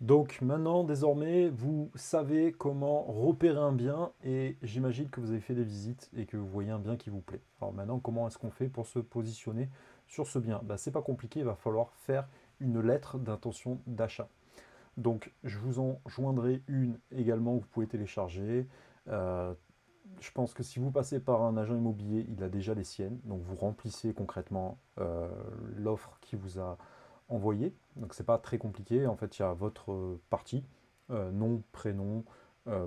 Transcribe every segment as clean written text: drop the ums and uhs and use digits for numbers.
Donc maintenant, désormais, vous savez comment repérer un bien et j'imagine que vous avez fait des visites et que vous voyez un bien qui vous plaît. Alors maintenant, comment est-ce qu'on fait pour se positionner sur ce bien? C'est pas compliqué, il va falloir faire une lettre d'intention d'achat. Donc je vous en joindrai une également que vous pouvez télécharger. Euh, je pense que si vous passez par un agent immobilier, il a déjà les siennes. Donc vous remplissez concrètement l'offre qui vous a envoyé. Donc c'est pas très compliqué. En fait, il y a votre partie, nom, prénom,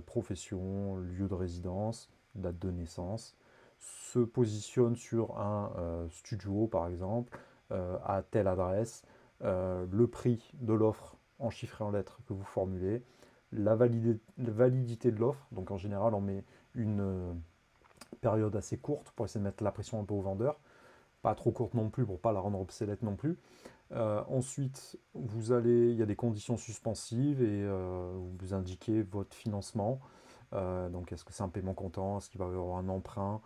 profession, lieu de résidence, date de naissance, se positionne sur un studio par exemple, à telle adresse, le prix de l'offre en chiffres et en lettres que vous formulez, la validité de l'offre. Donc en général, on met une période assez courte pour essayer de mettre la pression un peu au vendeur, pas trop courte non plus pour pas la rendre obsolète non plus. Ensuite, il y a des conditions suspensives et vous indiquez votre financement. Donc, est-ce que c'est un paiement comptant? Est-ce qu'il va y avoir un emprunt?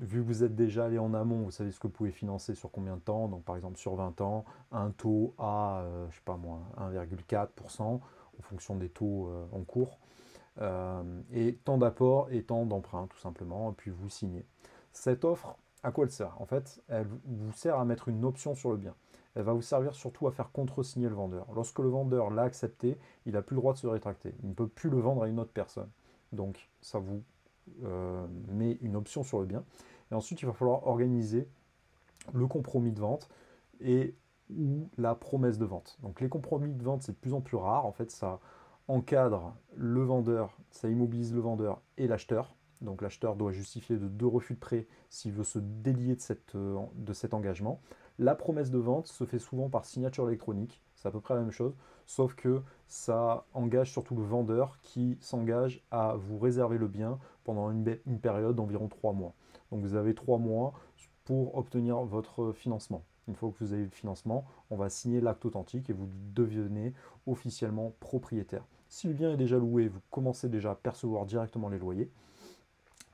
Vu que vous êtes déjà allé en amont, vous savez ce que vous pouvez financer sur combien de temps. Donc, par exemple, sur 20 ans, un taux à, je sais pas moi, 1,4% en fonction des taux en cours. Et tant d'apport et tant d'emprunt, tout simplement. Et puis, vous signez. Cette offre, à quoi elle sert? En fait, elle vous sert à mettre une option sur le bien. Elle va vous servir surtout à faire contresigner le vendeur. Lorsque le vendeur l'a accepté, il n'a plus le droit de se rétracter. Il ne peut plus le vendre à une autre personne. Donc, ça vous met une option sur le bien. Et ensuite, il va falloir organiser le compromis de vente et ou la promesse de vente. Donc, les compromis de vente, c'est de plus en plus rare. En fait, ça encadre le vendeur, ça immobilise le vendeur et l'acheteur. Donc l'acheteur doit justifier de 2 refus de prêt s'il veut se délier de cet engagement. La promesse de vente se fait souvent par signature électronique, c'est à peu près la même chose, sauf que ça engage surtout le vendeur qui s'engage à vous réserver le bien pendant une période d'environ 3 mois. Donc vous avez 3 mois pour obtenir votre financement. Une fois que vous avez le financement, on va signer l'acte authentique et vous devenez officiellement propriétaire. Si le bien est déjà loué, vous commencez déjà à percevoir directement les loyers.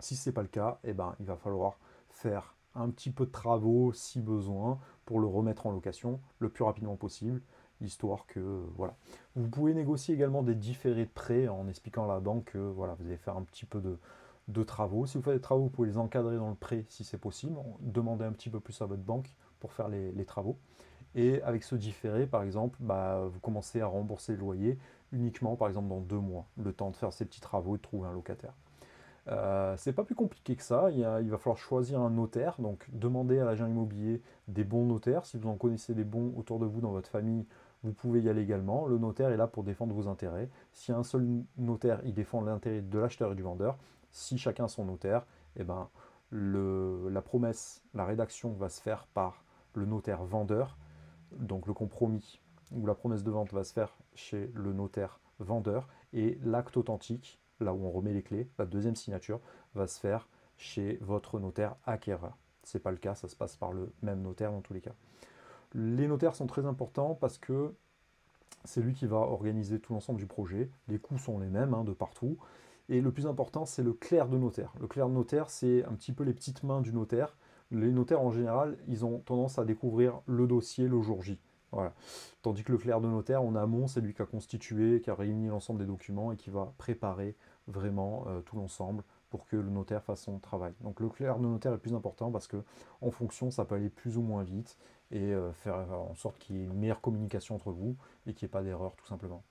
Si ce n'est pas le cas, il va falloir faire un petit peu de travaux si besoin pour le remettre en location le plus rapidement possible, histoire que voilà. Vous pouvez négocier également des différés de prêt en expliquant à la banque que voilà, vous allez faire un petit peu de travaux. Si vous faites des travaux, vous pouvez les encadrer dans le prêt si c'est possible. Demandez un petit peu plus à votre banque pour faire les travaux. Et avec ce différé, par exemple, vous commencez à rembourser le loyer uniquement, par exemple, dans 2 mois, le temps de faire ces petits travaux et de trouver un locataire. C'est pas plus compliqué que ça, il va falloir choisir un notaire, donc demandez à l'agent immobilier des bons notaires. Si vous en connaissez des bons autour de vous dans votre famille, vous pouvez y aller également. Le notaire est là pour défendre vos intérêts. Si un seul notaire, il défend l'intérêt de l'acheteur et du vendeur. Si chacun son notaire, eh ben, la promesse, la rédaction va se faire par le notaire vendeur, donc le compromis ou la promesse de vente va se faire chez le notaire vendeur et l'acte authentique, là où on remet les clés, la deuxième signature, va se faire chez votre notaire acquéreur. Ce n'est pas le cas, ça se passe par le même notaire dans tous les cas. Les notaires sont très importants parce que c'est lui qui va organiser tout l'ensemble du projet. Les coûts sont les mêmes de partout. Et le plus important, c'est le clerc de notaire. Le clerc de notaire, c'est un petit peu les petites mains du notaire. Les notaires, en général, ils ont tendance à découvrir le dossier le jour J. Voilà. Tandis que le clerc de notaire, en amont, c'est lui qui a constitué, qui a réuni l'ensemble des documents et qui va préparer vraiment tout l'ensemble pour que le notaire fasse son travail. Donc le clerc de notaire est plus important parce que en fonction, ça peut aller plus ou moins vite et faire en sorte qu'il y ait une meilleure communication entre vous et qu'il n'y ait pas d'erreur tout simplement.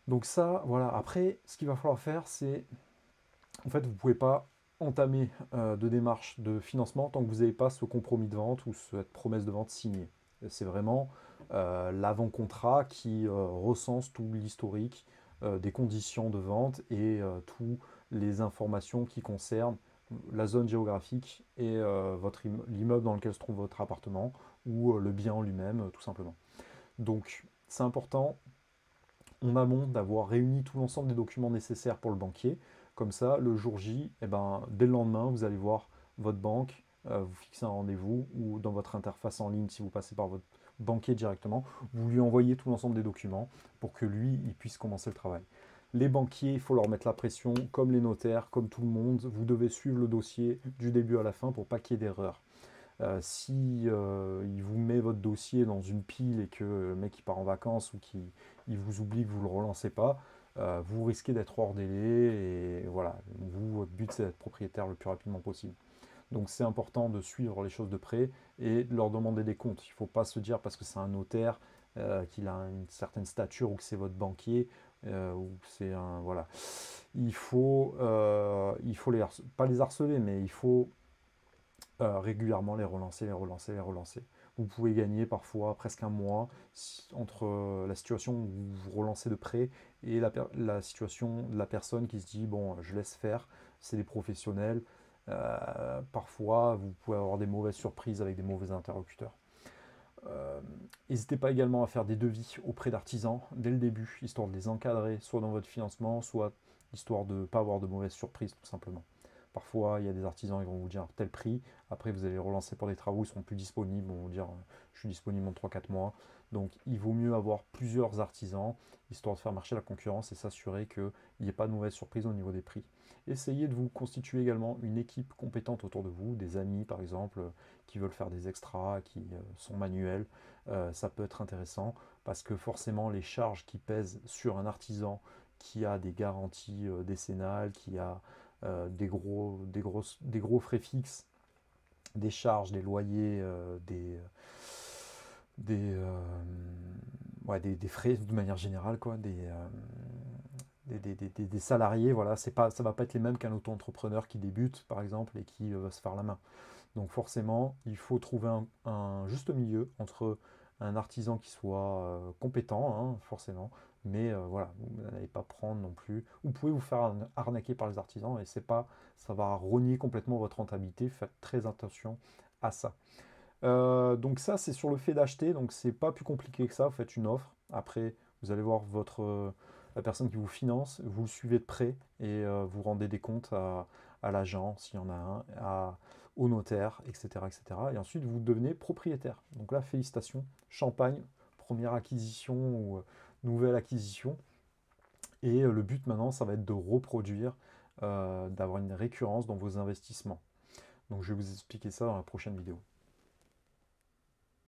Donc ça, voilà. Après, ce qu'il va falloir faire, c'est en fait, vous ne pouvez pas entamer de démarche de financement tant que vous n'avez pas ce compromis de vente ou cette promesse de vente signée. C'est vraiment l'avant-contrat qui recense tout l'historique des conditions de vente et toutes les informations qui concernent la zone géographique et l'immeuble dans lequel se trouve votre appartement ou le bien en lui-même, tout simplement. Donc, c'est important en amont d'avoir réuni tout l'ensemble des documents nécessaires pour le banquier. Comme ça, le jour J, dès le lendemain, vous allez voir votre banque, vous fixez un rendez-vous ou dans votre interface en ligne, si vous passez par votre banquier directement, vous lui envoyez tout l'ensemble des documents pour que lui, il puisse commencer le travail. Les banquiers, il faut leur mettre la pression, comme les notaires, comme tout le monde. Vous devez suivre le dossier du début à la fin pour pas qu'il y ait d'erreur. Si il vous met votre dossier dans une pile et que le mec il part en vacances ou qu'il il vous oublie que vous ne le relancez pas, vous risquez d'être hors délai et voilà, vous, votre but c'est d'être propriétaire le plus rapidement possible. Donc c'est important de suivre les choses de près et de leur demander des comptes. Il ne faut pas se dire parce que c'est un notaire, qu'il a une certaine stature ou que c'est votre banquier, ou que c'est un... Voilà. Il faut pas les harceler, mais il faut régulièrement les relancer, les relancer, les relancer. Vous pouvez gagner parfois presque un mois entre la situation où vous relancez de près et la situation de la personne qui se dit bon, je laisse faire, c'est des professionnels. Parfois, vous pouvez avoir des mauvaises surprises avec des mauvais interlocuteurs. Euh, N'hésitez pas également à faire des devis auprès d'artisans dès le début, histoire de les encadrer, soit dans votre financement, soit histoire de ne pas avoir de mauvaises surprises, tout simplement. Parfois, il y a des artisans qui vont vous dire tel prix. Après, vous allez relancer pour des travaux, ils seront plus disponibles. Ils vont vous dire je suis disponible en 3-4 mois. Donc, il vaut mieux avoir plusieurs artisans, histoire de faire marcher la concurrence et s'assurer qu'il n'y ait pas de mauvaise surprise au niveau des prix. Essayez de vous constituer également une équipe compétente autour de vous, des amis par exemple, qui veulent faire des extras, qui sont manuels. Ça peut être intéressant parce que forcément, les charges qui pèsent sur un artisan qui a des garanties décennales, qui a des gros frais fixes, des charges, des loyers, des, euh, ouais, des frais de manière générale, quoi, des salariés, voilà, c'est pas, ça va pas être les mêmes qu'un auto-entrepreneur qui débute, par exemple, et qui va se faire la main. Donc forcément, il faut trouver un juste milieu entre un artisan qui soit compétent, hein, forcément, mais voilà, vous n'allez pas prendre non plus. Vous pouvez vous faire arnaquer par les artisans et c'est pas, ça va rogner complètement votre rentabilité. Faites très attention à ça. Donc ça, c'est sur le fait d'acheter, donc c'est pas plus compliqué que ça. Vous faites une offre. Après, vous allez voir la personne qui vous finance, vous le suivez de près et vous rendez des comptes à l'agent, s'il y en a un, au notaire, etc., etc. Et ensuite, vous devenez propriétaire. Donc là, félicitations, champagne, première acquisition ou nouvelle acquisition. Et le but maintenant, ça va être de reproduire, d'avoir une récurrence dans vos investissements. Donc je vais vous expliquer ça dans la prochaine vidéo.